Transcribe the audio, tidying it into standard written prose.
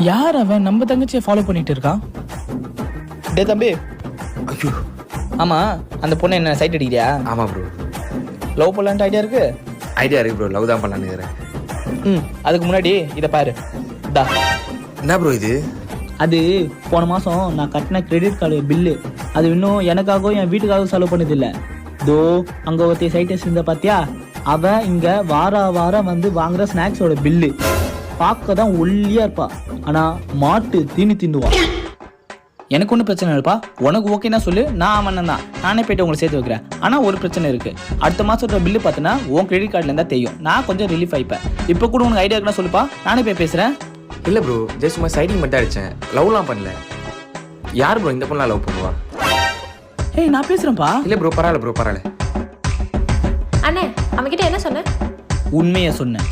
யார் அவன் நம்ம தங்கச்சியை ஃபாலோ பண்ணிட்டு இருக்கான்? டே தம்பி. ஐயோ. ஆமா, அந்த பொண்ணு என்ன சைட் அடிக்கிறியா? ஆமா ப்ரோ. லவ் பண்ணலான்ட்டு ஐடியா இருக்கு? ஐடியா இருக்கு ப்ரோ, லவ் தான் பண்ணலான்னு இருக்கிறேன். அதுக்கு முன்னாடி இதை பாரு. தா. என்ன ப்ரோ இது? அது போன மாதம் நான் கட்டின கிரெடிட் கார்டு பில்லு. அது இன்னும் எனக்காகவும் என் வீட்டுக்காகவும் செலவு பண்ணதில்லை. தோ அங்கே ஒருத்தி சைட்டஸ் இருந்த பார்த்தியா, அவன் இங்கே வாரம் வந்து வாங்குற ஸ்நாக்ஸோட பில்லு. பார்க்க தான் ஒல்லியாக இருப்பா, ஆனால் மாட்டு தீனி தின்னுவான். எனக்கு ஒன்றும் பிரச்சனை இல்லைப்பா, உனக்கு ஓகேன்னா சொல்லு, நான் அவன் தான், நானே போய்ட்டு உங்களை சேர்த்து வைக்கிறேன். ஆனால் ஒரு பிரச்சனை இருக்குது, அடுத்த மாதத்தோட பில்லு பார்த்தீங்கன்னா உன் கிரெடிட் கார்டில் இருந்தால் தெரியும், நான் கொஞ்சம் ரிலீஃப் ஆகிப்பேன். இப்போ கூட உனக்கு ஐடியா இருக்குன்னா சொல்லுப்பா, நானே போய் பேசுகிறேன். இல்லை ப்ரோ, ஜஸ்ட் சும்மா சைடிங் மட்டும் அடித்தேன், லவ்லாம் பண்ணல. யார் ப்ரோ இந்த பொண்ணெலாம் லவ் பண்ணுவா? ஏய் நான் பேசுகிறேன்ப்பா. இல்லை ப்ரோ, பரவாயில்ல ப்ரோ, பரவாயில்ல. அண்ணே, அவன்கிட்ட என்ன சொன்ன? உண்மையை சொன்னேன்.